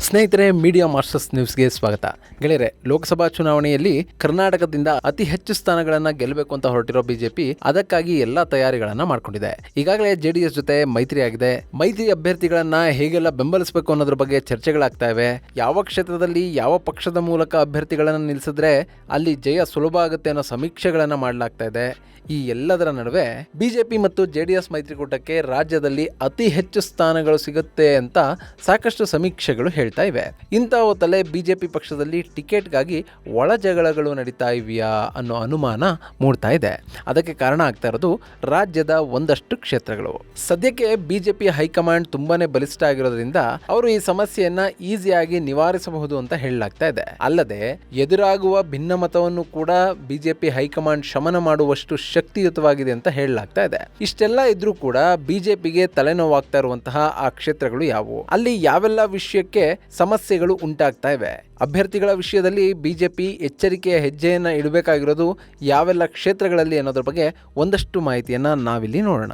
ಸ್ನೇಹಿತರೆ, media masters ನ್ಯೂಸ್ಗೆ ಸ್ವಾಗತ. ಗೆಳೆಯರೆ, ಲೋಕಸಭಾ ಚುನಾವಣೆಯಲ್ಲಿ ಕರ್ನಾಟಕದಿಂದ ಅತಿ ಹೆಚ್ಚು ಸ್ಥಾನಗಳನ್ನು ಗೆಲ್ಲಬೇಕು ಅಂತ ಹೊರಟಿರೋ ಬಿಜೆಪಿ ಅದಕ್ಕಾಗಿ ಎಲ್ಲಾ ತಯಾರಿಗಳನ್ನ ಮಾಡ್ಕೊಂಡಿದೆ. ಈಗಾಗಲೇ ಜೆಡಿಎಸ್ ಜೊತೆ ಮೈತ್ರಿ ಆಗಿದೆ. ಮೈತ್ರಿ ಅಭ್ಯರ್ಥಿಗಳನ್ನ ಹೇಗೆಲ್ಲ ಬೆಂಬಲಿಸಬೇಕು ಅನ್ನೋದ್ರ ಬಗ್ಗೆ ಚರ್ಚೆಗಳಾಗ್ತಾ ಇವೆ. ಯಾವ ಕ್ಷೇತ್ರದಲ್ಲಿ ಯಾವ ಪಕ್ಷದ ಮೂಲಕ ಅಭ್ಯರ್ಥಿಗಳನ್ನು ನಿಲ್ಲಿಸಿದ್ರೆ ಅಲ್ಲಿ ಜಯ ಸುಲಭ ಆಗುತ್ತೆ ಅನ್ನೋ ಸಮೀಕ್ಷೆಗಳನ್ನ ಮಾಡಲಾಗ್ತಾ ಇದೆ. ಈ ಎಲ್ಲದರ ನಡುವೆ ಬಿಜೆಪಿ ಮತ್ತು ಜೆಡಿಎಸ್ ಮೈತ್ರಿಕೂಟಕ್ಕೆ ರಾಜ್ಯದಲ್ಲಿ ಅತಿ ಹೆಚ್ಚು ಸ್ಥಾನಗಳು ಸಿಗುತ್ತೆ ಅಂತ ಸಾಕಷ್ಟು ಸಮೀಕ್ಷೆಗಳು ಹೇಳ್ತಾ ಇವೆ. ಇಂಥ ಹೊತ್ತಲ್ಲೇ ಬಿಜೆಪಿ ಪಕ್ಷದಲ್ಲಿ ಟಿಕೆಟ್ಗಾಗಿ ಒಳ ಜಗಳಗಳು ನಡೀತಾ ಇವೆಯಾ ಅನ್ನೋ ಅನುಮಾನ ಮೂಡ್ತಾ ಇದೆ. ಅದಕ್ಕೆ ಕಾರಣ ಆಗ್ತಾ ಇರೋದು ರಾಜ್ಯದ ಒಂದಷ್ಟು ಕ್ಷೇತ್ರಗಳು. ಸದ್ಯಕ್ಕೆ ಬಿಜೆಪಿ ಹೈಕಮಾಂಡ್ ತುಂಬಾನೇ ಬಲಿಷ್ಠ ಆಗಿರೋದ್ರಿಂದ ಅವರು ಈ ಸಮಸ್ಯೆಯನ್ನ ಈಸಿಯಾಗಿ ನಿವಾರಿಸಬಹುದು ಅಂತ ಹೇಳಲಾಗ್ತಾ ಇದೆ. ಅಲ್ಲದೆ ಎದುರಾಗುವ ಭಿನ್ನಮತವನ್ನು ಕೂಡ ಬಿಜೆಪಿ ಹೈಕಮಾಂಡ್ ಶಮನ ಮಾಡುವಷ್ಟು ಶಕ್ತಿಯುತವಾಗಿದೆ ಅಂತ ಹೇಳಲಾಗ್ತಾ ಇದೆ. ಇಷ್ಟೆಲ್ಲ ಇದ್ರೂ ಕೂಡ ಬಿಜೆಪಿಗೆ ತಲೆನೋವಾಗ್ತಾ ಇರುವಂತಹ ಆ ಕ್ಷೇತ್ರಗಳು ಯಾವುವು, ಅಲ್ಲಿ ಯಾವೆಲ್ಲ ವಿಷಯಕ್ಕೆ ಸಮಸ್ಯೆಗಳು ಉಂಟಾಗ್ತಾ ಇವೆ, ಅಭ್ಯರ್ಥಿಗಳ ವಿಷಯದಲ್ಲಿ ಬಿಜೆಪಿ ಎಚ್ಚರಿಕೆಯ ಹೆಜ್ಜೆಯನ್ನ ಇಡಬೇಕಾಗಿರೋದು ಯಾವೆಲ್ಲ ಕ್ಷೇತ್ರಗಳಲ್ಲಿ ಅನ್ನೋದ್ರ ಬಗ್ಗೆ ಒಂದಷ್ಟು ಮಾಹಿತಿಯನ್ನ ನಾವಿಲ್ಲಿ ನೋಡೋಣ.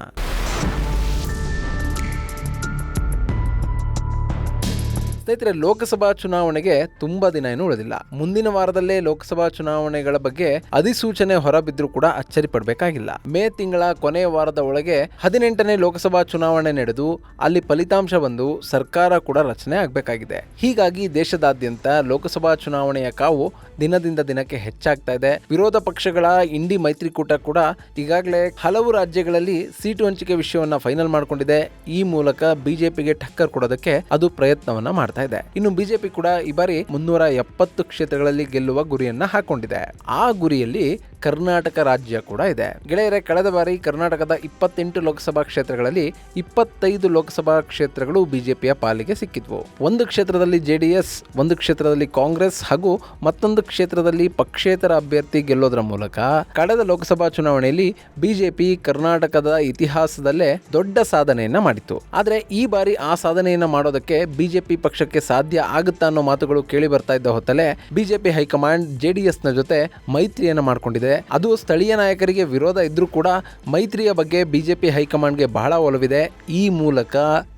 ಸ್ನೇಹಿತರೆ, ಲೋಕಸಭಾ ಚುನಾವಣೆಗೆ ತುಂಬಾ ದಿನ ಏನು ಉಳಿದಿಲ್ಲ. ಮುಂದಿನ ವಾರದಲ್ಲೇ ಲೋಕಸಭಾ ಚುನಾವಣೆಗಳ ಬಗ್ಗೆ ಅಧಿಸೂಚನೆ ಹೊರಬಿದ್ರೂ ಕೂಡ ಅಚ್ಚರಿ ಪಡಬೇಕಾಗಿಲ್ಲ. ಮೇ ತಿಂಗಳ ಕೊನೆಯ ವಾರದ ಒಳಗೆ 18ನೇ ಲೋಕಸಭಾ ಚುನಾವಣೆ ನಡೆದು ಅಲ್ಲಿ ಫಲಿತಾಂಶ ಬಂದು ಸರ್ಕಾರ ಕೂಡ ರಚನೆ ಆಗಬೇಕಾಗಿದೆ. ಹೀಗಾಗಿ ದೇಶದಾದ್ಯಂತ ಲೋಕಸಭಾ ಚುನಾವಣೆಯ ಕಾವು ದಿನದಿಂದ ದಿನಕ್ಕೆ ಹೆಚ್ಚಾಗ್ತಾ ಇದೆ. ವಿರೋಧ ಪಕ್ಷಗಳ ಇಂಡಿ ಮೈತ್ರಿಕೂಟ ಕೂಡ ಈಗಾಗಲೇ ಹಲವು ರಾಜ್ಯಗಳಲ್ಲಿ ಸೀಟು ಹಂಚಿಕೆ ವಿಷಯವನ್ನ ಫೈನಲ್ ಮಾಡಿಕೊಂಡಿದೆ. ಈ ಮೂಲಕ ಬಿಜೆಪಿಗೆ ಟಕ್ಕರ್ ಕೊಡೋದಕ್ಕೆ ಅದು ಪ್ರಯತ್ನವನ್ನ ಮಾಡ್ತಾ ಇದೆ. ಇನ್ನು ಬಿಜೆಪಿ ಕೂಡ ಈ ಬಾರಿ 370 ಕ್ಷೇತ್ರಗಳಲ್ಲಿ ಗೆಲ್ಲುವ ಗುರಿಯನ್ನ ಹಾಕೊಂಡಿದೆ. ಆ ಗುರಿಯಲ್ಲಿ ಕರ್ನಾಟಕ ರಾಜ್ಯ ಕೂಡ ಇದೆ. ಗೆಳೆಯರೆ, ಕಳೆದ ಬಾರಿ ಕರ್ನಾಟಕದ 28 ಲೋಕಸಭಾ ಕ್ಷೇತ್ರಗಳಲ್ಲಿ 25 ಲೋಕಸಭಾ ಕ್ಷೇತ್ರಗಳು ಬಿಜೆಪಿಯ ಪಾಲಿಗೆ ಸಿಕ್ಕಿದ್ವು. ಒಂದು ಕ್ಷೇತ್ರದಲ್ಲಿ ಜೆಡಿಎಸ್, ಒಂದು ಕ್ಷೇತ್ರದಲ್ಲಿ ಕಾಂಗ್ರೆಸ್ ಹಾಗೂ ಮತ್ತೊಂದು ಕ್ಷೇತ್ರದಲ್ಲಿ ಪಕ್ಷೇತರ ಅಭ್ಯರ್ಥಿ ಗೆಲ್ಲೋದ್ರ ಮೂಲಕ ಕಳೆದ ಲೋಕಸಭಾ ಚುನಾವಣೆಯಲ್ಲಿ ಬಿಜೆಪಿ ಕರ್ನಾಟಕದ ಇತಿಹಾಸದಲ್ಲೇ ದೊಡ್ಡ ಸಾಧನೆಯನ್ನ ಮಾಡಿತ್ತು. ಆದ್ರೆ ಈ ಬಾರಿ ಆ ಸಾಧನೆಯನ್ನ ಮಾಡೋದಕ್ಕೆ ಬಿಜೆಪಿ ಪಕ್ಷಕ್ಕೆ ಸಾಧ್ಯ ಆಗುತ್ತಾ ಅನ್ನೋ ಮಾತುಗಳು ಕೇಳಿ ಬರ್ತಾ ಇದ್ದ ಹೊತ್ತಲ್ಲೇ ಬಿಜೆಪಿ ಹೈಕಮಾಂಡ್ ಜೆಡಿಎಸ್ ನ ಜೊತೆ ಮೈತ್ರಿಯನ್ನ ಮಾಡಿಕೊಂಡಿದೆ. ಅದು ಸ್ಥಳೀಯ ನಾಯಕರಿಗೆ ವಿರೋಧ ಇದ್ರೂ ಕೂಡ ಮೈತ್ರಿಯ ಬಗ್ಗೆ ಬಿಜೆಪಿ ಹೈಕಮಾಂಡ್ಗೆ ಬಹಳ ಒಲವಿದೆ. ಈ ಮೂಲಕ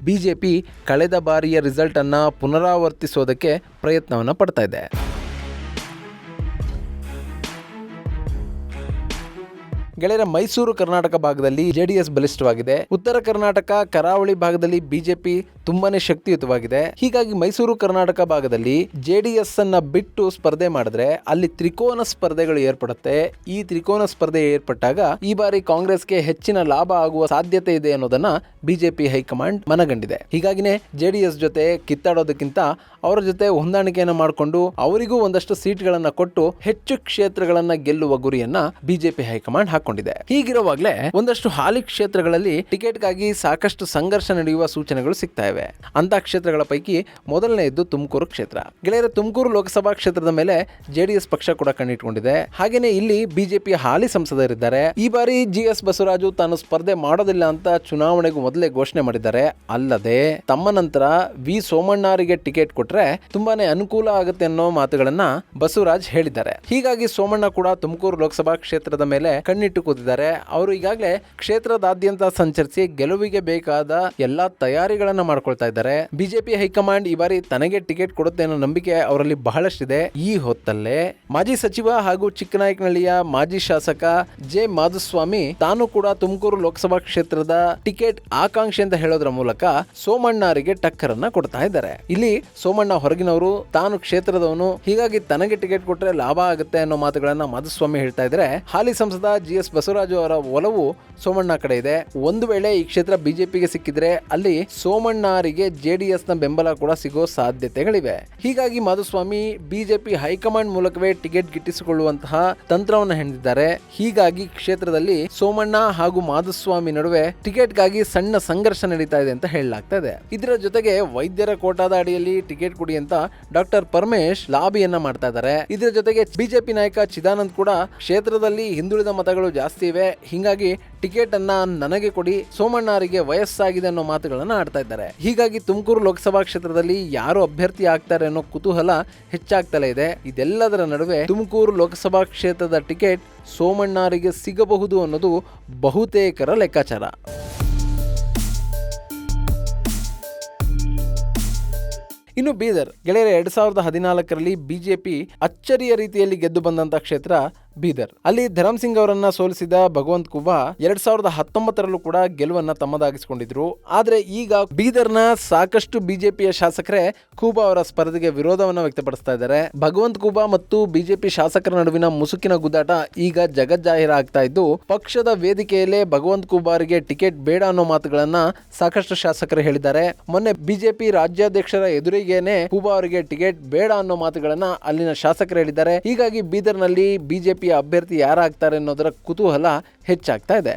ಬಿಜೆಪಿ ಕಳೆದ ಬಾರಿಯ ರಿಸಲ್ಟ್ ಅನ್ನ ಪುನರಾವರ್ತಿಸೋದಕ್ಕೆ ಪ್ರಯತ್ನವನ್ನ ಪಡ್ತಾ ಇದೆ. ಗೆಳೆಯರ, ಮೈಸೂರು ಕರ್ನಾಟಕ ಭಾಗದಲ್ಲಿ ಜೆಡಿಎಸ್ ಬಲಿಷ್ಠವಾಗಿದೆ. ಉತ್ತರ ಕರ್ನಾಟಕ ಕರಾವಳಿ ಭಾಗದಲ್ಲಿ ಬಿಜೆಪಿ ತುಂಬಾನೇ ಶಕ್ತಿಯುತವಾಗಿದೆ. ಹೀಗಾಗಿ ಮೈಸೂರು ಕರ್ನಾಟಕ ಭಾಗದಲ್ಲಿ ಜೆಡಿಎಸ್ ಅನ್ನ ಬಿಟ್ಟು ಸ್ಪರ್ಧೆ ಮಾಡಿದ್ರೆ ಅಲ್ಲಿ ತ್ರಿಕೋನ ಸ್ಪರ್ಧೆಗಳು ಏರ್ಪಡುತ್ತೆ. ಈ ತ್ರಿಕೋನ ಸ್ಪರ್ಧೆ ಏರ್ಪಟ್ಟಾಗ ಈ ಬಾರಿ ಕಾಂಗ್ರೆಸ್ಗೆ ಹೆಚ್ಚಿನ ಲಾಭ ಆಗುವ ಸಾಧ್ಯತೆ ಇದೆ ಅನ್ನೋದನ್ನ ಬಿಜೆಪಿ ಹೈಕಮಾಂಡ್ ಮನಗಂಡಿದೆ. ಹೀಗಾಗಿನೇ ಜೆಡಿಎಸ್ ಜೊತೆ ಕಿತ್ತಾಡೋದಕ್ಕಿಂತ ಅವರ ಜೊತೆ ಹೊಂದಾಣಿಕೆಯನ್ನ ಮಾಡಿಕೊಂಡು ಅವರಿಗೂ ಒಂದಷ್ಟು ಸೀಟ್ಗಳನ್ನ ಕೊಟ್ಟು ಹೆಚ್ಚು ಕ್ಷೇತ್ರಗಳನ್ನ ಗೆಲ್ಲುವ ಗುರಿಯನ್ನ ಬಿಜೆಪಿ ಹೈಕಮಾಂಡ್ ಹಾಕೊಂಡಿದೆ. ಹೀಗಿರುವಾಗಲೇ ಒಂದಷ್ಟು ಹಾಲಿ ಕ್ಷೇತ್ರಗಳಲ್ಲಿ ಟಿಕೆಟ್ಗಾಗಿ ಸಾಕಷ್ಟು ಸಂಘರ್ಷ ನಡೆಯುವ ಸೂಚನೆಗಳು ಸಿಗ್ತಾ ಇವೆ. ಅಂತ ಕ್ಷೇತ್ರಗಳ ಪೈಕಿ ಮೊದಲನೆಯದ್ದು ತುಮಕೂರು ಕ್ಷೇತ್ರ. ಗೆಳೆಯರ, ತುಮಕೂರು ಲೋಕಸಭಾ ಕ್ಷೇತ್ರದ ಮೇಲೆ ಜೆಡಿಎಸ್ ಪಕ್ಷ ಕೂಡ ಕಣ್ಣಿಟ್ಕೊಂಡಿದೆ. ಹಾಗೇನೆ ಇಲ್ಲಿ ಬಿಜೆಪಿ ಹಾಲಿ ಸಂಸದರಿದ್ದಾರೆ. ಈ ಬಾರಿ GS ಬಸವರಾಜು ತಾನು ಸ್ಪರ್ಧೆ ಮಾಡೋದಿಲ್ಲ ಅಂತ ಚುನಾವಣೆಗೂ ಮೊದಲೇ ಘೋಷಣೆ ಮಾಡಿದ್ದಾರೆ. ಅಲ್ಲದೆ ತಮ್ಮ ನಂತರ ವಿ ಸೋಮಣ್ಣರಿಗೆ ಟಿಕೆಟ್ ಕೊಟ್ರೆ ತುಂಬಾನೇ ಅನುಕೂಲ ಆಗುತ್ತೆ ಅನ್ನೋ ಮಾತುಗಳನ್ನ ಬಸವರಾಜ್ ಹೇಳಿದ್ದಾರೆ. ಹೀಗಾಗಿ ಸೋಮಣ್ಣ ಕೂಡ ತುಮಕೂರು ಲೋಕಸಭಾ ಕ್ಷೇತ್ರದ ಮೇಲೆ ಕಣ್ಣಿಟ್ಟು ಕೂತಿದ್ದಾರೆ. ಅವರು ಈಗಾಗಲೇ ಕ್ಷೇತ್ರದಾದ್ಯಂತ ಸಂಚರಿಸಿ ಗೆಲುವಿಗೆ ಬೇಕಾದ ಎಲ್ಲಾ ತಯಾರಿಗಳನ್ನ ಮಾಡ್ಕೊಳ್ತಾ ಇದ್ದಾರೆ. ಬಿಜೆಪಿ ಹೈಕಮಾಂಡ್ ಈ ಬಾರಿ ತನಗೆ ಟಿಕೆಟ್ ಕೊಡುತ್ತೆ ಅನ್ನೋ ನಂಬಿಕೆ ಅವರಲ್ಲಿ ಬಹಳಷ್ಟಿದೆ. ಈ ಹೊತ್ತಲ್ಲೇ ಮಾಜಿ ಸಚಿವ ಹಾಗೂ ಚಿಕ್ಕನಾಯಕನಹಳ್ಳಿಯ ಮಾಜಿ ಶಾಸಕ ಜೆ ಮಾಧುಸ್ವಾಮಿ ತಾನು ಕೂಡ ತುಮಕೂರು ಲೋಕಸಭಾ ಕ್ಷೇತ್ರದ ಟಿಕೆಟ್ ಆಕಾಂಕ್ಷಿ ಅಂತ ಹೇಳೋದ್ರ ಮೂಲಕ ಸೋಮಣ್ಣರಿಗೆ ಟಕ್ಕರ್ ಅನ್ನ ಕೊಡ್ತಾ ಇದ್ದಾರೆ. ಇಲ್ಲಿ ಸೋಮಣ್ಣ ಹೊರಗಿನವರು, ತಾನು ಕ್ಷೇತ್ರದವನು, ಹೀಗಾಗಿ ತನಗೆ ಟಿಕೆಟ್ ಕೊಟ್ರೆ ಲಾಭ ಆಗುತ್ತೆ ಅನ್ನೋ ಮಾತುಗಳನ್ನ ಮಾಧುಸ್ವಾಮಿ ಹೇಳ್ತಾ ಇದ್ರೆ, ಹಾಲಿ ಸಂಸದ GS ಬಸವರಾಜು ಅವರ ಒಲವು ಸೋಮಣ್ಣ ಕಡೆ ಇದೆ. ಒಂದು ವೇಳೆ ಈ ಕ್ಷೇತ್ರ ಬಿಜೆಪಿಗೆ ಸಿಕ್ಕಿದ್ರೆ ಅಲ್ಲಿ ಸೋಮಣ್ಣರಿಗೆ ಜೆಡಿಎಸ್ ನ ಬೆಂಬಲ ಕೂಡ ಸಿಗೋ ಸಾಧ್ಯತೆಗಳಿವೆ. ಹೀಗಾಗಿ ಮಾಧುಸ್ವಾಮಿ ಬಿಜೆಪಿ ಹೈಕಮಾಂಡ್ ಮೂಲಕವೇ ಟಿಕೆಟ್ ಗಿಟ್ಟಿಸಿಕೊಳ್ಳುವಂತಹ ತಂತ್ರವನ್ನು ಹೆಣೆದಿದ್ದಾರೆ. ಹೀಗಾಗಿ ಕ್ಷೇತ್ರದಲ್ಲಿ ಸೋಮಣ್ಣ ಹಾಗೂ ಮಾಧುಸ್ವಾಮಿ ನಡುವೆ ಟಿಕೆಟ್ಗಾಗಿ ಸಣ್ಣ ಸಂಘರ್ಷ ನಡೀತಾ ಇದೆ ಅಂತ ಹೇಳಲಾಗ್ತಾ ಇದೆ. ಇದರ ಜೊತೆಗೆ ವೈದ್ಯರ ಕೋಟಾದ ಅಡಿಯಲ್ಲಿ ಟಿಕೆಟ್ ಕೊಡಿ ಅಂತ ಡಾಕ್ಟರ್ ಪರಮೇಶ್ ಲಾಬಿಯನ್ನ ಮಾಡ್ತಾ ಇದ್ದಾರೆ. ಇದರ ಜೊತೆಗೆ ಬಿಜೆಪಿ ನಾಯಕ ಚಿದಾನಂದ್ ಕೂಡ ಕ್ಷೇತ್ರದಲ್ಲಿ ಹಿಂದುಳಿದ ಮತಗಳು ಜಾಸ್ತಿ ಇವೆ, ಹೀಗಾಗಿ ಟಿಕೆಟ್ ಅನ್ನ ನನಗೆ ಕೊಡಿ, ಸೋಮಣ್ಣರಿಗೆ ವಯಸ್ಸಾಗಿದೆ ಅನ್ನೋ ಮಾತುಗಳನ್ನ ಆಡ್ತಾ ಇದ್ದಾರೆ. ಹೀಗಾಗಿ ತುಮಕೂರು ಲೋಕಸಭಾ ಕ್ಷೇತ್ರದಲ್ಲಿ ಯಾರು ಅಭ್ಯರ್ಥಿ ಆಗ್ತಾರೆ ಅನ್ನೋ ಕುತೂಹಲ ಹೆಚ್ಚಾಗ್ತಲೇ ಇದೆ. ಇದೆಲ್ಲದರ ನಡುವೆ ತುಮಕೂರು ಲೋಕಸಭಾ ಕ್ಷೇತ್ರದ ಟಿಕೆಟ್ ಸೋಮಣ್ಣರಿಗೆ ಸಿಗಬಹುದು ಅನ್ನೋದು ಬಹುತೇಕರ ಲೆಕ್ಕಾಚಾರ. ಇನ್ನು ಬೀದರ್ ಗೆಳೆಯರೆ 2014ರಲ್ಲಿ ಬಿಜೆಪಿ ಅಚ್ಚರಿಯ ರೀತಿಯಲ್ಲಿ ಗೆದ್ದು ಬಂದಂತ ಕ್ಷೇತ್ರ ಬೀದರ್. ಅಲ್ಲಿ ಧರಮ್ ಸಿಂಗ್ ಅವರನ್ನ ಸೋಲಿಸಿದ ಭಗವಂತ್ ಖೂಬಾ 2019ರಲ್ಲೂ ಕೂಡ ಗೆಲುವನ್ನ ತಮ್ಮದಾಗಿಸಿಕೊಂಡಿದ್ರು. ಆದ್ರೆ ಈಗ ಬೀದರ್ನ ಸಾಕಷ್ಟು ಬಿಜೆಪಿಯ ಶಾಸಕರೇ ಖೂಬಾ ಅವರ ಸ್ಪರ್ಧೆಗೆ ವಿರೋಧವನ್ನ ವ್ಯಕ್ತಪಡಿಸ್ತಾ ಇದ್ದಾರೆ. ಭಗವಂತ್ ಖೂಬಾ ಮತ್ತು ಬಿಜೆಪಿ ಶಾಸಕರ ನಡುವಿನ ಮುಸುಕಿನ ಗುದ್ದಾಟ ಈಗ ಜಗಜ್ಜಾಹೀರ ಆಗ್ತಾ ಇದ್ದು, ಪಕ್ಷದ ವೇದಿಕೆಯಲ್ಲೇ ಭಗವಂತ್ ಖೂಬಾ ಅವರಿಗೆ ಟಿಕೆಟ್ ಬೇಡ ಅನ್ನೋ ಮಾತುಗಳನ್ನ ಸಾಕಷ್ಟು ಶಾಸಕರು ಹೇಳಿದ್ದಾರೆ. ಮೊನ್ನೆ ಬಿಜೆಪಿ ರಾಜ್ಯಾಧ್ಯಕ್ಷರ ಎದುರಿಗೇನೆ ಖೂಬಾ ಅವರಿಗೆ ಟಿಕೆಟ್ ಬೇಡ ಅನ್ನೋ ಮಾತುಗಳನ್ನ ಅಲ್ಲಿನ ಶಾಸಕರು ಹೇಳಿದ್ದಾರೆ. ಹೀಗಾಗಿ ಬೀದರ್ನಲ್ಲಿ ಬಿಜೆಪಿ ಅಭ್ಯರ್ಥಿ ಯಾರಾಗ್ತಾರೆ ಅನ್ನೋದರ ಕುತೂಹಲ ಹೆಚ್ಚಾಗ್ತಾ ಇದೆ.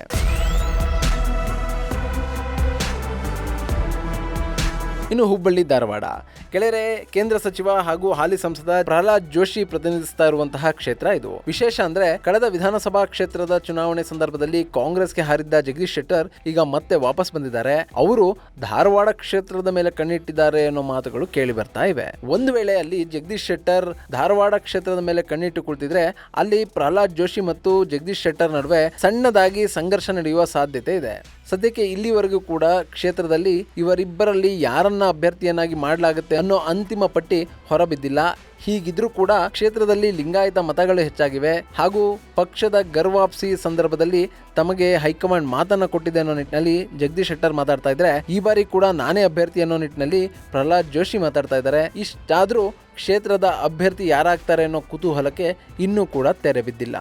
ಇನ್ನು ಹುಬ್ಬಳ್ಳಿ ಧಾರವಾಡ ಗೆಳೆಯರೆ, ಕೇಂದ್ರ ಸಚಿವ ಹಾಗೂ ಹಾಲಿ ಸಂಸದ ಪ್ರಹ್ಲಾದ್ ಜೋಶಿ ಪ್ರತಿನಿಧಿಸ್ತಾ ಇರುವಂತಹ ಕ್ಷೇತ್ರ ಇದು. ವಿಶೇಷ ಅಂದ್ರೆ ಕಳೆದ ವಿಧಾನಸಭಾ ಕ್ಷೇತ್ರದ ಚುನಾವಣೆ ಸಂದರ್ಭದಲ್ಲಿ ಕಾಂಗ್ರೆಸ್ಗೆ ಹಾರಿದ್ದ ಜಗದೀಶ್ ಶೆಟ್ಟರ್ ಈಗ ಮತ್ತೆ ವಾಪಸ್ ಬಂದಿದ್ದಾರೆ. ಅವರು ಧಾರವಾಡ ಕ್ಷೇತ್ರದ ಮೇಲೆ ಕಣ್ಣಿಟ್ಟಿದ್ದಾರೆ ಅನ್ನೋ ಮಾತುಗಳು ಕೇಳಿ ಬರ್ತಾ ಇವೆ. ಒಂದು ವೇಳೆ ಅಲ್ಲಿ ಜಗದೀಶ್ ಶೆಟ್ಟರ್ ಧಾರವಾಡ ಕ್ಷೇತ್ರದ ಮೇಲೆ ಕಣ್ಣಿಟ್ಟು ಕುಳಿತಿದ್ರೆ ಅಲ್ಲಿ ಪ್ರಹ್ಲಾದ್ ಜೋಶಿ ಮತ್ತು ಜಗದೀಶ್ ಶೆಟ್ಟರ್ ನಡುವೆ ಸಣ್ಣದಾಗಿ ಸಂಘರ್ಷ ನಡೆಯುವ ಸಾಧ್ಯತೆ ಇದೆ. ಸದ್ಯಕ್ಕೆ ಇಲ್ಲಿವರೆಗೂ ಕೂಡ ಕ್ಷೇತ್ರದಲ್ಲಿ ಇವರಿಬ್ಬರಲ್ಲಿ ಯಾರನ್ನ ಅಭ್ಯರ್ಥಿಯನ್ನಾಗಿ ಮಾಡಲಾಗುತ್ತೆ ಅನ್ನೋ ಅಂತಿಮ ಪಟ್ಟಿ ಹೊರಬಿದ್ದಿಲ್ಲ. ಹೀಗಿದ್ರೂ ಕೂಡ ಕ್ಷೇತ್ರದಲ್ಲಿ ಲಿಂಗಾಯತ ಮತಗಳು ಹೆಚ್ಚಾಗಿವೆ ಹಾಗೂ ಪಕ್ಷದ ಗರ್ವಾಪ್ಸಿ ಸಂದರ್ಭದಲ್ಲಿ ತಮಗೆ ಹೈಕಮಾಂಡ್ ಮಾತನ್ನ ಕೊಟ್ಟಿದೆ ಅನ್ನೋ ನಿಟ್ಟಿನಲ್ಲಿ ಜಗದೀಶ್ ಶೆಟ್ಟರ್ ಮಾತಾಡ್ತಾ ಇದ್ರೆ, ಈ ಬಾರಿ ಕೂಡ ನಾನೇ ಅಭ್ಯರ್ಥಿ ಅನ್ನೋ ನಿಟ್ಟಿನಲ್ಲಿ ಪ್ರಹ್ಲಾದ್ ಜೋಶಿ ಮಾತಾಡ್ತಾ ಇದ್ದಾರೆ. ಇಷ್ಟಾದ್ರೂ ಕ್ಷೇತ್ರದ ಅಭ್ಯರ್ಥಿ ಯಾರಾಗ್ತಾರೆ ಅನ್ನೋ ಕುತೂಹಲಕ್ಕೆ ಇನ್ನೂ ಕೂಡ ತೆರೆ ಬಿದ್ದಿಲ್ಲ.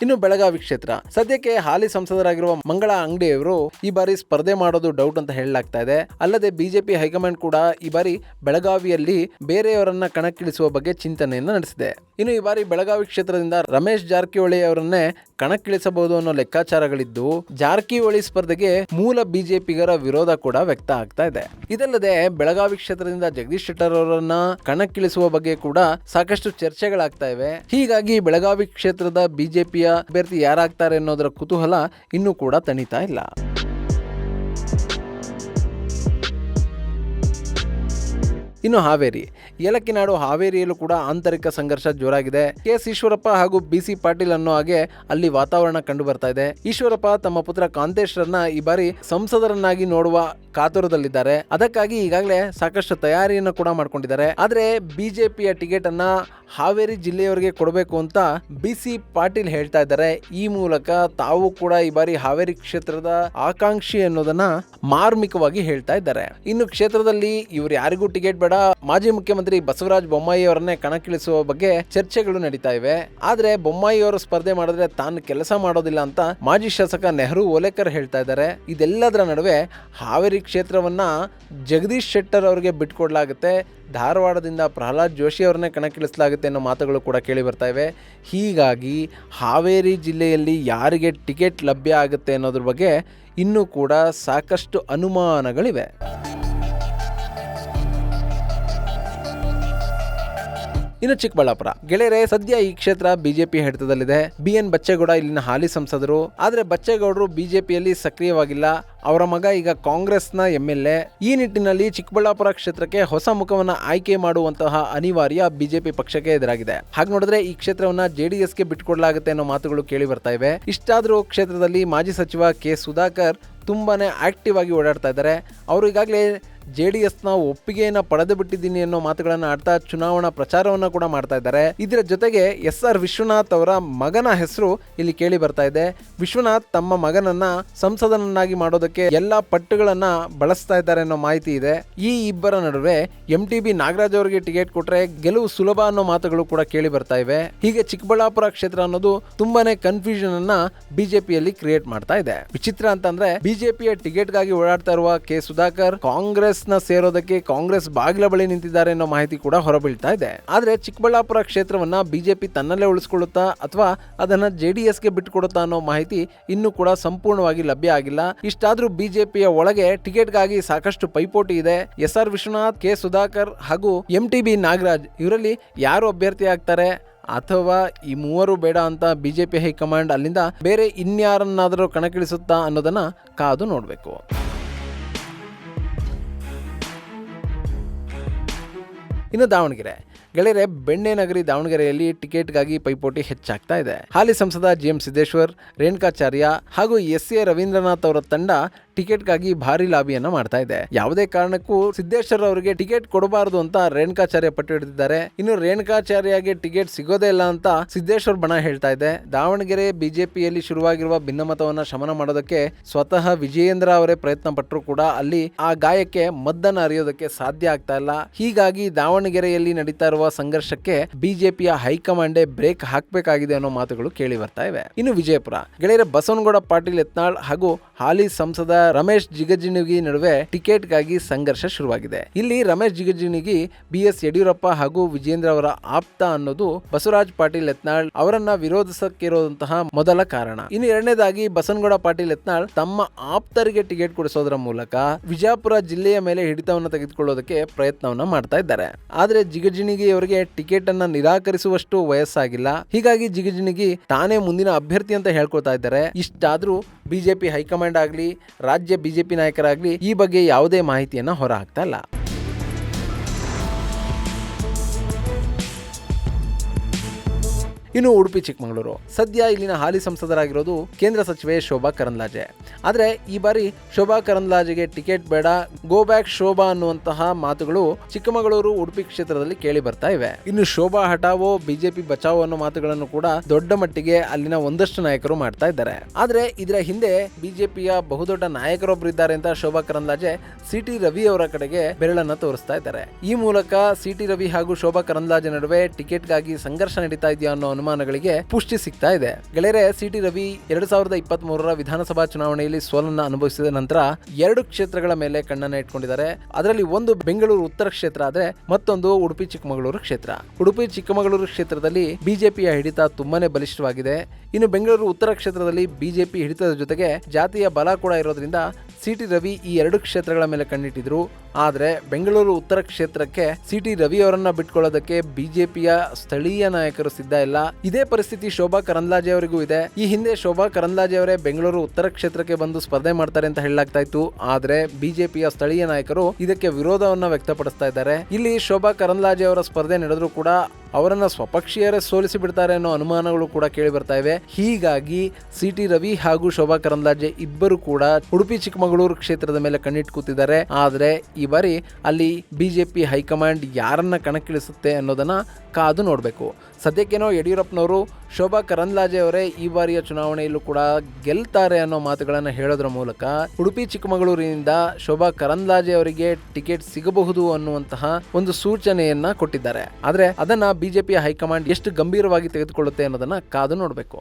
ಇನ್ನು ಬೆಳಗಾವಿ ಕ್ಷೇತ್ರ ಸದ್ಯಕ್ಕೆ ಹಾಲಿ ಸಂಸದರಾಗಿರುವ ಮಂಗಳಾ ಅಂಗಡಿಯವರು ಈ ಬಾರಿ ಸ್ಪರ್ಧೆ ಮಾಡೋದು ಡೌಟ್ ಅಂತ ಹೇಳಲಾಗ್ತಾ ಇದೆ. ಅಲ್ಲದೆ ಬಿಜೆಪಿ ಹೈಕಮಾಂಡ್ ಕೂಡ ಈ ಬಾರಿ ಬೆಳಗಾವಿಯಲ್ಲಿ ಬೇರೆಯವರನ್ನ ಕಣಕ್ಕಿಳಿಸುವ ಬಗ್ಗೆ ಚಿಂತನೆಯನ್ನು ನಡೆಸಿದೆ. ಇನ್ನು ಈ ಬಾರಿ ಬೆಳಗಾವಿ ಕ್ಷೇತ್ರದಿಂದ ರಮೇಶ್ ಜಾರಕಿಹೊಳಿ ಅವರನ್ನೇ ಕಣಕ್ಕಿಳಿಸಬಹುದು ಅನ್ನೋ ಲೆಕ್ಕಾಚಾರಗಳಿದ್ದು, ಜಾರಕಿಹೊಳಿ ಸ್ಪರ್ಧೆಗೆ ಮೂಲ ಬಿಜೆಪಿಗರ ವಿರೋಧ ಕೂಡ ವ್ಯಕ್ತ ಆಗ್ತಾ ಇದೆ. ಇದಲ್ಲದೆ ಬೆಳಗಾವಿ ಕ್ಷೇತ್ರದಿಂದ ಜಗದೀಶ್ ಶೆಟ್ಟರ್ ಅವರನ್ನ ಕಣಕ್ಕಿಳಿಸುವ ಬಗ್ಗೆ ಕೂಡ ಸಾಕಷ್ಟು ಚರ್ಚೆಗಳಾಗ್ತಾ ಇವೆ. ಹೀಗಾಗಿ ಬೆಳಗಾವಿ ಕ್ಷೇತ್ರದ ಬಿಜೆಪಿಯ ಅಭ್ಯರ್ಥಿ ಯಾರಾಗ್ತಾರೆ ಅನ್ನೋದರ ಕುತೂಹಲ ಇನ್ನೂ ಕೂಡ ತಣಿತಾ ಇಲ್ಲ. ಇನ್ನು ಹಾವೇರಿ ಏಲಕ್ಕಿನಾಡು ಹಾವೇರಿಯಲ್ಲೂ ಕೂಡ ಆಂತರಿಕ ಸಂಘರ್ಷ ಜೋರಾಗಿದೆ. ಕೆ.ಎಸ್. ಈಶ್ವರಪ್ಪ ಹಾಗೂ ಬಿ.ಸಿ. ಪಾಟೀಲ್ ಅನ್ನೋ ಹಾಗೆ ಅಲ್ಲಿ ವಾತಾವರಣ ಕಂಡು ಬರ್ತಾ ಇದೆ. ಈಶ್ವರಪ್ಪ ತಮ್ಮ ಪುತ್ರ ಕಾಂತೇಶ್ರನ್ನ ಈ ಬಾರಿ ಸಂಸದರನ್ನಾಗಿ ನೋಡುವ ಕಾತುರದಲ್ಲಿದ್ದಾರೆ. ಅದಕ್ಕಾಗಿ ಈಗಾಗಲೇ ಸಾಕಷ್ಟು ತಯಾರಿಯನ್ನು ಕೂಡ ಮಾಡ್ಕೊಂಡಿದ್ದಾರೆ. ಆದ್ರೆ ಬಿಜೆಪಿಯ ಟಿಕೆಟ್ ಅನ್ನ ಹಾವೇರಿ ಜಿಲ್ಲೆಯವರಿಗೆ ಕೊಡಬೇಕು ಅಂತ ಬಿ.ಸಿ. ಪಾಟೀಲ್ ಹೇಳ್ತಾ ಇದ್ದಾರೆ. ಈ ಮೂಲಕ ತಾವು ಕೂಡ ಈ ಬಾರಿ ಹಾವೇರಿ ಕ್ಷೇತ್ರದ ಆಕಾಂಕ್ಷಿ ಅನ್ನೋದನ್ನ ಮಾರ್ಮಿಕವಾಗಿ ಹೇಳ್ತಾ ಇದ್ದಾರೆ. ಇನ್ನು ಕ್ಷೇತ್ರದಲ್ಲಿ ಇವರು ಯಾರಿಗೂ ಟಿಕೆಟ್ ಬೇಡ, ಮಾಜಿ ಮುಖ್ಯಮಂತ್ರಿ ಬಸವರಾಜ ಬೊಮ್ಮಾಯಿ ಅವರನ್ನೇ ಕಣಕ್ಕಿಳಿಸುವ ಬಗ್ಗೆ ಚರ್ಚೆಗಳು ನಡೀತಾ ಇವೆ. ಆದ್ರೆ ಬೊಮ್ಮಾಯಿ ಅವರು ಸ್ಪರ್ಧೆ ಮಾಡಿದ್ರೆ ತಾನು ಕೆಲಸ ಮಾಡೋದಿಲ್ಲ ಅಂತ ಮಾಜಿ ಶಾಸಕ ನೆಹರು ಓಲೇಕರ್ ಹೇಳ್ತಾ ಇದ್ದಾರೆ. ಇದೆಲ್ಲದರ ನಡುವೆ ಹಾವೇರಿ ಕ್ಷೇತ್ರವನ್ನ ಜಗದೀಶ್ ಶೆಟ್ಟರ್ ಅವರಿಗೆ ಬಿಟ್ಕೊಡ್ಲಾಗುತ್ತೆ, ಧಾರವಾಡದಿಂದ ಪ್ರಹ್ಲಾದ್ ಜೋಶಿ ಅವರನ್ನೇ ಕಣಕ್ಕಿಳಿಸಲಾಗುತ್ತೆ ಅನ್ನೋ ಮಾತುಗಳು ಕೂಡ ಕೇಳಿ ಬರ್ತಾ ಇವೆ. ಹೀಗಾಗಿ ಹಾವೇರಿ ಜಿಲ್ಲೆಯಲ್ಲಿ ಯಾರಿಗೆ ಟಿಕೆಟ್ ಲಭ್ಯ ಆಗುತ್ತೆ ಅನ್ನೋದ್ರ ಬಗ್ಗೆ ಇನ್ನೂ ಕೂಡ ಸಾಕಷ್ಟು ಅನುಮಾನಗಳಿವೆ. ಇನ್ನು ಚಿಕ್ಕಬಳ್ಳಾಪುರ ಗೆಳೆಯರೆ, ಸದ್ಯ ಈ ಕ್ಷೇತ್ರ ಬಿಜೆಪಿ ಹಿಡಿತದಲ್ಲಿದೆ. ಬಿ.ಎನ್. ಬಚ್ಚೇಗೌಡ ಇಲ್ಲಿನ ಹಾಲಿ ಸಂಸದರು. ಆದ್ರೆ ಬಚ್ಚೇಗೌಡರು ಬಿಜೆಪಿಯಲ್ಲಿ ಸಕ್ರಿಯವಾಗಿಲ್ಲ. ಅವರ ಮಗ ಈಗ ಕಾಂಗ್ರೆಸ್ನ MLA. ಈ ನಿಟ್ಟಿನಲ್ಲಿ ಚಿಕ್ಕಬಳ್ಳಾಪುರ ಕ್ಷೇತ್ರಕ್ಕೆ ಹೊಸ ಮುಖವನ್ನ ಆಯ್ಕೆ ಮಾಡುವಂತಹ ಅನಿವಾರ್ಯ ಬಿಜೆಪಿ ಪಕ್ಷಕ್ಕೆ ಎದುರಾಗಿದೆ. ಹಾಗೆ ನೋಡಿದ್ರೆ ಈ ಕ್ಷೇತ್ರವನ್ನ JDSಗೆ ಬಿಟ್ಟುಕೊಡಲಾಗುತ್ತೆ ಅನ್ನೋ ಮಾತುಗಳು ಕೇಳಿ ಬರ್ತಾ ಇವೆ. ಇಷ್ಟಾದ್ರೂ ಕ್ಷೇತ್ರದಲ್ಲಿ ಮಾಜಿ ಸಚಿವ ಕೆ. ಸುಧಾಕರ್ ತುಂಬಾನೇ ಆಕ್ಟಿವ್ ಆಗಿ ಓಡಾಡ್ತಾ ಇದ್ದಾರೆ. ಅವರು ಈಗಾಗಲೇ JDSನ ಒಪ್ಪಿಗೆಯನ್ನು ಪಡೆದು ಬಿಟ್ಟಿದ್ದೀನಿ ಅನ್ನೋ ಮಾತುಗಳನ್ನು ಆಡ್ತಾ ಚುನಾವಣಾ ಪ್ರಚಾರವನ್ನು ಕೂಡ ಮಾಡ್ತಾ ಇದ್ದಾರೆ. ಇದರ ಜೊತೆಗೆ SR ವಿಶ್ವನಾಥ್ ಅವರ ಮಗನ ಹೆಸರು ಇಲ್ಲಿ ಕೇಳಿ ಬರ್ತಾ ಇದೆ. ವಿಶ್ವನಾಥ್ ತಮ್ಮ ಮಗನನ್ನ ಸಂಸದನನ್ನಾಗಿ ಮಾಡೋದಕ್ಕೆ ಎಲ್ಲಾ ಪಟ್ಟುಗಳನ್ನ ಬಳಸ್ತಾ ಇದ್ದಾರೆ ಅನ್ನೋ ಮಾಹಿತಿ ಇದೆ. ಈ ಇಬ್ಬರ ನಡುವೆ MTB ನಾಗರಾಜ್ ಅವರಿಗೆ ಟಿಕೆಟ್ ಕೊಟ್ರೆ ಗೆಲುವು ಸುಲಭ ಅನ್ನೋ ಮಾತುಗಳು ಕೂಡ ಕೇಳಿ ಬರ್ತಾ ಇವೆ. ಹೀಗೆ ಚಿಕ್ಕಬಳ್ಳಾಪುರ ಕ್ಷೇತ್ರ ಅನ್ನೋದು ತುಂಬಾನೇ ಕನ್ಫ್ಯೂಷನ್ ಅನ್ನ ಬಿಜೆಪಿಯಲ್ಲಿ ಕ್ರಿಯೇಟ್ ಮಾಡ್ತಾ ಇದೆ. ವಿಚಿತ್ರ ಅಂತಂದ್ರೆ ಬಿಜೆಪಿಯ ಟಿಕೆಟ್ಗಾಗಿ ಓಡಾಡ್ತಾ ಇರುವ ಕೆ. ಸುಧಾಕರ್ ಕಾಂಗ್ರೆಸ್ ಸೇರೋದಕ್ಕೆ ಕಾಂಗ್ರೆಸ್ ಬಾಗಿಲ ಬಳಿ ನಿಂತಿದ್ದಾರೆ ಅನ್ನೋ ಮಾಹಿತಿ ಕೂಡ ಹೊರಬೀಳ್ತಾ ಇದೆ. ಆದ್ರೆ ಚಿಕ್ಕಬಳ್ಳಾಪುರ ಕ್ಷೇತ್ರವನ್ನ ಬಿಜೆಪಿ ತನ್ನಲ್ಲೇ ಉಳಿಸ್ಕೊಳ್ಳುತ್ತಾ ಅಥವಾ ಅದನ್ನ JDSಗೆ ಬಿಟ್ಟುಕೊಡುತ್ತಾ ಅನ್ನೋ ಮಾಹಿತಿ ಇನ್ನೂ ಕೂಡ ಸಂಪೂರ್ಣವಾಗಿ ಲಭ್ಯ ಆಗಿಲ್ಲ. ಇಷ್ಟಾದ್ರೂ ಬಿಜೆಪಿಯ ಒಳಗೆ ಟಿಕೆಟ್ಗಾಗಿ ಸಾಕಷ್ಟು ಪೈಪೋಟಿ ಇದೆ. SR Vishwanath, K. ಸುಧಾಕರ್ ಹಾಗೂ MTB ನಾಗರಾಜ್ ಇವರಲ್ಲಿ ಯಾರು ಅಭ್ಯರ್ಥಿ ಆಗ್ತಾರೆ ಅಥವಾ ಈ ಮೂವರು ಬೇಡ ಅಂತ ಬಿಜೆಪಿ ಹೈಕಮಾಂಡ್ ಅಲ್ಲಿಂದ ಬೇರೆ ಇನ್ಯಾರನ್ನಾದರೂ ಕಣಕ್ಕಿಳಿಸುತ್ತಾ ಅನ್ನೋದನ್ನ ಕಾದು ನೋಡಬೇಕು. ಇನ್ನು ದಾವಣಗೆರೆ ಗೆಳೆಯರೆ, ಬೆಣ್ಣೆನಗರಿ ದಾವಣಗೆರೆಯಲ್ಲಿ ಟಿಕೆಟ್ಗಾಗಿ ಪೈಪೋಟಿ ಹೆಚ್ಚಾಗ್ತಾ ಇದೆ. ಹಾಲಿ ಸಂಸದ GM ಸಿದ್ದೇಶ್ವರ್, ರೇಣುಕಾಚಾರ್ಯ ಹಾಗೂ SA ರವೀಂದ್ರನಾಥ್ ಅವರ ತಂಡ ಟಿಕೆಟ್ಗಾಗಿ ಭಾರಿ ಲಾಬಿಯನ್ನ ಮಾಡ್ತಾ ಇದೆ. ಯಾವುದೇ ಕಾರಣಕ್ಕೂ ಸಿದ್ದೇಶ್ವರ್ ಅವರಿಗೆ ಟಿಕೆಟ್ ಕೊಡಬಾರದು ಅಂತ ರೇಣುಕಾಚಾರ್ಯ ಪಟ್ಟು ಹಿಡಿದಿದ್ದಾರೆ. ಇನ್ನು ರೇಣುಕಾಚಾರ್ಯಗೆ ಟಿಕೆಟ್ ಸಿಗೋದೇ ಇಲ್ಲ ಅಂತ ಸಿದ್ದೇಶ್ವರ್ ಬಣ ಹೇಳ್ತಾ ಇದೆ. ದಾವಣಗೆರೆ ಬಿಜೆಪಿಯಲ್ಲಿ ಶುರುವಾಗಿರುವ ಭಿನ್ನಮತವನ್ನ ಶಮನ ಮಾಡೋದಕ್ಕೆ ಸ್ವತಃ ವಿಜಯೇಂದ್ರ ಅವರೇ ಪ್ರಯತ್ನ ಪಟ್ಟರು ಕೂಡ ಅಲ್ಲಿ ಆ ಗಾಯಕ್ಕೆ ಮದ್ದನ್ನ ಅರಿಯೋದಕ್ಕೆ ಸಾಧ್ಯ ಆಗ್ತಾ ಇಲ್ಲ. ಹೀಗಾಗಿ ದಾವಣಗೆರೆಯಲ್ಲಿ ನಡೀತಾ ಇರುವ ಸಂಘರ್ಷಕ್ಕೆ ಬಿಜೆಪಿಯ ಹೈಕಮಾಂಡೇ ಬ್ರೇಕ್ ಹಾಕಬೇಕಾಗಿದೆ ಅನ್ನೋ ಮಾತುಗಳು ಕೇಳಿ ಬರ್ತಾ ಇವೆ. ಇನ್ನು ವಿಜಯಪುರ ಗೆಳೆಯರೆ ಬಸವನಗೌಡ ಪಾಟೀಲ್ ಯತ್ನಾಳ್ ಹಾಗೂ ಹಾಲಿ ಸಂಸದ ರಮೇಶ್ ಜಿಗಜಿಣಗಿ ನಡುವೆ ಟಿಕೆಟ್ಗಾಗಿ ಸಂಘರ್ಷ ಶುರುವಾಗಿದೆ. ಇಲ್ಲಿ ರಮೇಶ್ ಜಿಗಜಿಣಗಿ ಬಿಎಸ್ ಯಡಿಯೂರಪ್ಪ ಹಾಗೂ ವಿಜೇಂದ್ರ ಅವರ ಆಪ್ತ ಅನ್ನೋದು ಬಸವರಾಜ್ ಪಾಟೀಲ್ ಯತ್ನಾಳ್ ಅವರನ್ನ ವಿರೋಧಿಸಕ್ಕಿರುವಂತಹ ಮೊದಲ ಕಾರಣ. ಇನ್ನು ಎರಡನೇದಾಗಿ ಬಸವನಗೌಡ ಪಾಟೀಲ್ ಯತ್ನಾಳ್ ತಮ್ಮ ಆಪ್ತರಿಗೆ ಟಿಕೆಟ್ ಕೊಡಿಸೋದರ ಮೂಲಕ ವಿಜಯಪುರ ಜಿಲ್ಲೆಯ ಮೇಲೆ ಹಿಡಿತವನ್ನು ತೆಗೆದುಕೊಳ್ಳೋದಕ್ಕೆ ಪ್ರಯತ್ನವನ್ನ ಮಾಡ್ತಾ ಇದ್ದಾರೆ. ಆದ್ರೆ ಜಿಗಜಿಣಗಿ ಅವರಿಗೆ ಟಿಕೆಟ್ ಅನ್ನ ನಿರಾಕರಿಸುವಷ್ಟು ವಯಸ್ಸಾಗಿಲ್ಲ. ಹೀಗಾಗಿ ಜಿಗಜಿಣಗಿ ತಾನೇ ಮುಂದಿನ ಅಭ್ಯರ್ಥಿ ಅಂತ ಹೇಳ್ಕೊಳ್ತಾ ಇದ್ದಾರೆ. ಇಷ್ಟಾದ್ರೂ ಬಿಜೆಪಿ ಹೈಕಮಾಂಡ್ ಆಗ್ಲಿ ರಾಜ್ಯ ಬಿಜೆಪಿ ನಾಯಕರಾಗ್ಲಿ ಈ ಬಗ್ಗೆ ಯಾವುದೇ ಮಾಹಿತಿಯನ್ನ ಹೊರ ಹಾಕ್ತಾ ಇಲ್ಲ. ಇನ್ನು ಉಡುಪಿ ಚಿಕ್ಕಮಗಳೂರು ಸದ್ಯ ಇಲ್ಲಿನ ಹಾಲಿ ಸಂಸದರಾಗಿರೋದು ಕೇಂದ್ರ ಸಚಿವೆ ಶೋಭಾ ಕರಂದ್ಲಾಜೆ. ಆದರೆ ಈ ಬಾರಿ ಶೋಭಾ ಕರಂದ್ಲಾಜೆಗೆ ಟಿಕೆಟ್ ಬೇಡ, ಗೋ ಬ್ಯಾಕ್ ಶೋಭಾ ಅನ್ನುವಂತಹ ಮಾತುಗಳು ಚಿಕ್ಕಮಗಳೂರು ಉಡುಪಿ ಕ್ಷೇತ್ರದಲ್ಲಿ ಕೇಳಿ ಬರ್ತಾ ಇವೆ. ಇನ್ನು ಶೋಭಾ ಹಟಾವೋ ಬಿಜೆಪಿ ಬಚಾವೋ ಅನ್ನೋ ಮಾತುಗಳನ್ನು ಕೂಡ ದೊಡ್ಡ ಮಟ್ಟಿಗೆ ಅಲ್ಲಿನ ಒಂದಷ್ಟು ನಾಯಕರು ಮಾಡ್ತಾ ಇದ್ದಾರೆ. ಆದ್ರೆ ಇದರ ಹಿಂದೆ ಬಿಜೆಪಿಯ ಬಹುದೊಡ್ಡ ನಾಯಕರೊಬ್ಬರು ಇದ್ದಾರೆ ಅಂತ ಶೋಭಾ ಕರಂದ್ಲಾಜೆ ಸಿಟಿ ರವಿ ಅವರ ಕಡೆಗೆ ಬೆರಳನ್ನ ತೋರಿಸ್ತಾ ಇದ್ದಾರೆ. ಈ ಮೂಲಕ ಸಿಟಿ ರವಿ ಹಾಗೂ ಶೋಭಾ ಕರಂದ್ಲಾಜೆ ನಡುವೆ ಟಿಕೆಟ್ಗಾಗಿ ಸಂಘರ್ಷ ನಡೀತಾ ಇದೆಯಾ ಅನ್ನೋ ಅನುಮಾನಗಳಿಗೆ ಪುಷ್ಟಿ ಸಿಗ್ತಾ ಇದೆ. ಗೆಳೆಯರೆ ಸಿಟಿ ರವಿ 2023ರ ವಿಧಾನಸಭಾ ಚುನಾವಣೆಯಲ್ಲಿ ಸೋಲನ್ನ ಅನುಭವಿಸಿದ ನಂತರ 2 ಕ್ಷೇತ್ರಗಳ ಮೇಲೆ ಕಣ್ಣನ್ನ ಇಟ್ಕೊಂಡಿದ್ದಾರೆ. ಅದರಲ್ಲಿ ಒಂದು ಬೆಂಗಳೂರು ಉತ್ತರ ಕ್ಷೇತ್ರ ಆದ್ರೆ ಮತ್ತೊಂದು ಉಡುಪಿ ಚಿಕ್ಕಮಗಳೂರು ಕ್ಷೇತ್ರ. ಉಡುಪಿ ಚಿಕ್ಕಮಗಳೂರು ಕ್ಷೇತ್ರದಲ್ಲಿ ಬಿಜೆಪಿಯ ಹಿಡಿತ ತುಂಬಾನೇ ಬಲಿಷ್ಠವಾಗಿದೆ. ಇನ್ನು ಬೆಂಗಳೂರು ಉತ್ತರ ಕ್ಷೇತ್ರದಲ್ಲಿ ಬಿಜೆಪಿ ಹಿಡಿತದ ಜೊತೆಗೆ ಜಾತಿಯ ಬಲ ಕೂಡ ಇರೋದ್ರಿಂದ ಸಿಟಿ ರವಿ ಈ 2 ಕ್ಷೇತ್ರಗಳ ಮೇಲೆ ಕಣ್ಣಿಟ್ಟಿದ್ರು. ಆದ್ರೆ ಬೆಂಗಳೂರು ಉತ್ತರ ಕ್ಷೇತ್ರಕ್ಕೆ ಸಿಟಿ ರವಿ ಅವರನ್ನ ಬಿಟ್ಕೊಳ್ಳೋದಕ್ಕೆ ಬಿಜೆಪಿಯ ಸ್ಥಳೀಯ ನಾಯಕರು ಸಿದ್ಧ ಇಲ್ಲ. ಇದೇ ಪರಿಸ್ಥಿತಿ ಶೋಭಾ ಕರಂದ್ಲಾಜೆ ಅವರಿಗೂ ಇದೆ. ಈ ಹಿಂದೆ ಶೋಭಾ ಕರಂದ್ಲಾಜೆ ಅವರೇ ಬೆಂಗಳೂರು ಉತ್ತರ ಕ್ಷೇತ್ರಕ್ಕೆ ಬಂದು ಸ್ಪರ್ಧೆ ಮಾಡ್ತಾರೆ ಅಂತ ಹೇಳಲಾಗ್ತಾ ಇತ್ತು. ಆದ್ರೆ ಬಿಜೆಪಿಯ ಸ್ಥಳೀಯ ನಾಯಕರು ಇದಕ್ಕೆ ವಿರೋಧವನ್ನ ವ್ಯಕ್ತಪಡಿಸ್ತಾ ಇದ್ದಾರೆ. ಇಲ್ಲಿ ಶೋಭಾ ಕರಂದ್ಲಾಜೆ ಅವರ ಸ್ಪರ್ಧೆ ನಡೆದ್ರು ಕೂಡ ಅವರನ್ನ ಸ್ವಪಕ್ಷೀಯರೇ ಸೋಲಿಸಿ ಬಿಡ್ತಾರೆ ಅನ್ನೋ ಅನುಮಾನಗಳು ಕೂಡ ಕೇಳಿ ಬರ್ತಾ ಇವೆ. ಹೀಗಾಗಿ ಸಿಟಿ ರವಿ ಹಾಗೂ ಶೋಭಾ ಕರಂದ್ಲಾಜೆ ಇಬ್ಬರು ಕೂಡ ಉಡುಪಿ ಚಿಕ್ಕಮಗಳೂರು ಕ್ಷೇತ್ರದ ಮೇಲೆ ಕಣ್ಣಿಟ್ಟು ಕೂತಿದ್ದಾರೆ. ಆದ್ರೆ ಈ ಬಾರಿ ಅಲ್ಲಿ ಬಿಜೆಪಿ ಹೈಕಮಾಂಡ್ ಯಾರನ್ನ ಕಣಕ್ಕಿಳಿಸುತ್ತೆ ಅನ್ನೋದನ್ನ ಕಾದು ನೋಡ್ಬೇಕು. ಸದ್ಯಕ್ಕೇನೋ ಯಡಿಯೂರಪ್ಪನವರು ಶೋಭಾ ಕರಂದ್ಲಾಜೆ ಅವರೇ ಈ ಬಾರಿಯ ಚುನಾವಣೆಯಲ್ಲೂ ಕೂಡ ಗೆಲ್ತಾರೆ ಅನ್ನೋ ಮಾತುಗಳನ್ನು ಹೇಳೋದ್ರ ಮೂಲಕ ಉಡುಪಿ ಚಿಕ್ಕಮಗಳೂರಿನಿಂದ ಶೋಭಾ ಕರಂದ್ಲಾಜೆ ಅವರಿಗೆ ಟಿಕೆಟ್ ಸಿಗಬಹುದು ಅನ್ನುವಂತಹ ಒಂದು ಸೂಚನೆಯನ್ನ ಕೊಟ್ಟಿದ್ದಾರೆ. ಆದ್ರೆ ಅದನ್ನ ಬಿಜೆಪಿಯ ಹೈಕಮಾಂಡ್ ಎಷ್ಟು ಗಂಭೀರವಾಗಿ ತೆಗೆದುಕೊಳ್ಳುತ್ತೆ ಅನ್ನೋದನ್ನ ಕಾದು ನೋಡಬೇಕು.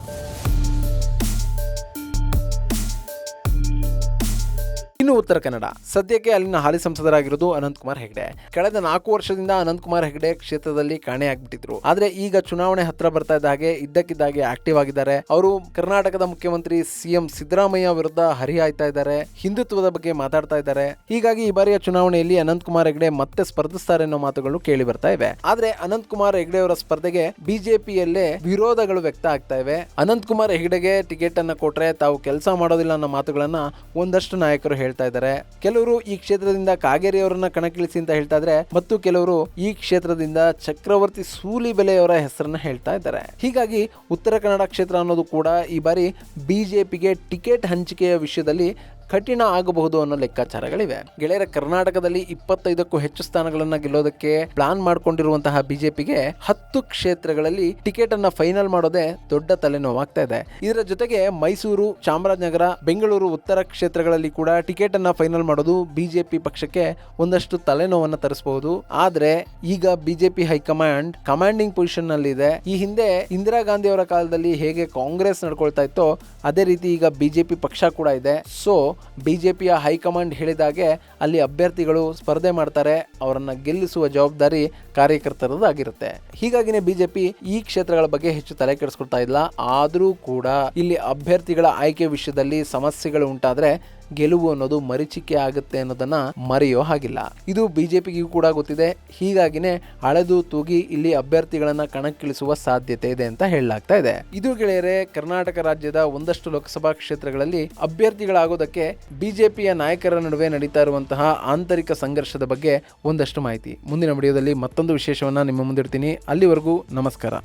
ಇನ್ನು ಉತ್ತರ ಕನ್ನಡ ಸದ್ಯಕ್ಕೆ ಅಲ್ಲಿನ ಹಾಲಿ ಸಂಸದರಾಗಿರೋದು ಅನಂತಕುಮಾರ್ ಹೆಗಡೆ. ಕಳೆದ 4 ವರ್ಷದಿಂದ ಅನಂತಕುಮಾರ್ ಹೆಗಡೆ ಕ್ಷೇತ್ರದಲ್ಲಿ ಕಾಣೆಯಾಗ್ಬಿಟ್ಟಿದ್ರು. ಆದ್ರೆ ಈಗ ಚುನಾವಣೆ ಹತ್ರ ಬರ್ತಾ ಇದ್ದ ಹಾಗೆ ಇದ್ದಕ್ಕಿದ್ದಾಗೆ ಆಕ್ಟಿವ್ ಆಗಿದ್ದಾರೆ. ಅವರು ಕರ್ನಾಟಕದ ಮುಖ್ಯಮಂತ್ರಿ ಸಿಎಂ ಸಿದ್ದರಾಮಯ್ಯ ವಿರುದ್ಧ ಹರಿಹಾಯ್ತಾ ಇದ್ದಾರೆ, ಹಿಂದುತ್ವದ ಬಗ್ಗೆ ಮಾತಾಡ್ತಾ ಇದ್ದಾರೆ. ಹೀಗಾಗಿ ಈ ಬಾರಿಯ ಚುನಾವಣೆಯಲ್ಲಿ ಅನಂತಕುಮಾರ್ ಹೆಗಡೆ ಮತ್ತೆ ಸ್ಪರ್ಧಿಸ್ತಾರೆ ಅನ್ನೋ ಮಾತುಗಳು ಕೇಳಿ ಬರ್ತಾ ಇವೆ. ಆದ್ರೆ ಅನಂತಕುಮಾರ್ ಹೆಗಡೆ ಅವರ ಸ್ಪರ್ಧೆಗೆ ಬಿಜೆಪಿಯಲ್ಲೇ ವಿರೋಧಗಳು ವ್ಯಕ್ತ ಆಗ್ತಾ ಇವೆ. ಅನಂತಕುಮಾರ್ ಹೆಗಡೆಗೆ ಟಿಕೆಟ್ ಅನ್ನ ಕೊಟ್ರೆ ತಾವು ಕೆಲಸ ಮಾಡೋದಿಲ್ಲ ಅನ್ನೋ ಮಾತುಗಳನ್ನ ಒಂದಷ್ಟು ನಾಯಕರು ಹೇಳ್ತಾ ಇದ್ದಾರೆ. ಕೆಲವರು ಈ ಕ್ಷೇತ್ರದಿಂದ ಕಾಗೇರಿ ಅವರನ್ನ ಕಣಕ್ಕಿಳಿಸಿ ಅಂತ ಹೇಳ್ತಾ ಇದ್ದಾರೆ, ಮತ್ತು ಕೆಲವರು ಈ ಕ್ಷೇತ್ರದಿಂದ ಚಕ್ರವರ್ತಿ ಸೂಲಿಬೆಲೆ ಅವರ ಹೆಸರನ್ನ ಹೇಳ್ತಾ ಇದ್ದಾರೆ. ಹೀಗಾಗಿ ಉತ್ತರ ಕನ್ನಡ ಕ್ಷೇತ್ರ ಅನ್ನೋದು ಕೂಡ ಈ ಬಾರಿ ಬಿಜೆಪಿಗೆ ಟಿಕೆಟ್ ಹಂಚಿಕೆಯ ವಿಷಯದಲ್ಲಿ ಕಠಿಣ ಆಗಬಹುದು ಅನ್ನೋ ಲೆಕ್ಕಾಚಾರಗಳಿವೆ. ಗೆಳೆಯರ ಕರ್ನಾಟಕದಲ್ಲಿ 25ಕ್ಕೂ ಹೆಚ್ಚು ಸ್ಥಾನಗಳನ್ನ ಗೆಲ್ಲೋದಕ್ಕೆ ಪ್ಲಾನ್ ಮಾಡಿಕೊಂಡಿರುವಂತಹ ಬಿಜೆಪಿಗೆ 10 ಕ್ಷೇತ್ರಗಳಲ್ಲಿ ಟಿಕೆಟ್ ಅನ್ನ ಫೈನಲ್ ಮಾಡೋದೇ ದೊಡ್ಡ ತಲೆನೋವಾಗ್ತಾ ಇದೆ. ಇದರ ಜೊತೆಗೆ ಮೈಸೂರು, ಚಾಮರಾಜನಗರ, ಬೆಂಗಳೂರು ಉತ್ತರ ಕ್ಷೇತ್ರಗಳಲ್ಲಿ ಕೂಡ ಟಿಕೆಟ್ ಅನ್ನ ಫೈನಲ್ ಮಾಡೋದು ಬಿಜೆಪಿ ಪಕ್ಷಕ್ಕೆ ಒಂದಷ್ಟು ತಲೆನೋವನ್ನ ತರಿಸಬಹುದು. ಆದ್ರೆ ಈಗ ಬಿಜೆಪಿ ಹೈಕಮಾಂಡ್ ಕಮಾಂಡಿಂಗ್ ಪೊಸಿಷನ್ ನಲ್ಲಿ ಇದೆ. ಈ ಹಿಂದೆ ಇಂದಿರಾ ಗಾಂಧಿ ಅವರ ಕಾಲದಲ್ಲಿ ಹೇಗೆ ಕಾಂಗ್ರೆಸ್ ನಡ್ಕೊಳ್ತಾ ಇತ್ತೋ ಅದೇ ರೀತಿ ಈಗ ಬಿಜೆಪಿ ಪಕ್ಷ ಕೂಡ ಇದೆ. ಸೊ ಬಿಜೆಪಿಯ ಹೈಕಮಾಂಡ್ ಹೇಳಿದಾಗೆ ಅಲ್ಲಿ ಅಭ್ಯರ್ಥಿಗಳು ಸ್ಪರ್ಧೆ ಮಾಡ್ತಾರೆ, ಅವರನ್ನ ಗೆಲ್ಲಿಸುವ ಜವಾಬ್ದಾರಿ ಕಾರ್ಯಕರ್ತರದಾಗಿರುತ್ತೆ. ಹೀಗಾಗಿನೇ ಬಿಜೆಪಿ ಈ ಕ್ಷೇತ್ರಗಳ ಬಗ್ಗೆ ಹೆಚ್ಚು ತಲೆ ಕೆಡಿಸ್ಕೊಳ್ತಾ ಇಲ್ಲ. ಆದರೂ ಕೂಡ ಇಲ್ಲಿ ಅಭ್ಯರ್ಥಿಗಳ ಆಯ್ಕೆ ವಿಷಯದಲ್ಲಿ ಸಮಸ್ಯೆಗಳು ಉಂಟಾದ್ರೆ ಗೆಲುವು ಅನ್ನೋದು ಮರೀಚಿಕೆ ಆಗುತ್ತೆ ಅನ್ನೋದನ್ನ ಮರೆಯೋ ಹಾಗಿಲ್ಲ. ಇದು ಬಿಜೆಪಿಗೂ ಕೂಡ ಗೊತ್ತಿದೆ. ಹೀಗಾಗಿನೇ ಅಳೆದು ತೂಗಿ ಇಲ್ಲಿ ಅಭ್ಯರ್ಥಿಗಳನ್ನ ಕಣಕ್ಕಿಳಿಸುವ ಸಾಧ್ಯತೆ ಇದೆ ಅಂತ ಹೇಳಲಾಗ್ತಾ ಇದೆ. ಇದು ಗೆಳೆಯರೆ ಕರ್ನಾಟಕ ರಾಜ್ಯದ ಒಂದಷ್ಟು ಲೋಕಸಭಾ ಕ್ಷೇತ್ರಗಳಲ್ಲಿ ಅಭ್ಯರ್ಥಿಗಳಾಗೋದಕ್ಕೆ ಬಿಜೆಪಿಯ ನಾಯಕರ ನಡುವೆ ನಡೀತಾ ಇರುವಂತಹ ಆಂತರಿಕ ಸಂಘರ್ಷದ ಬಗ್ಗೆ ಒಂದಷ್ಟು ಮಾಹಿತಿ. ಮುಂದಿನ ವಿಡಿಯೋದಲ್ಲಿ ಮತ್ತೊಂದು ವಿಶೇಷವನ್ನ ನಿಮ್ಮ ಮುಂದಿಡ್ತೀನಿ. ಅಲ್ಲಿವರೆಗೂ ನಮಸ್ಕಾರ.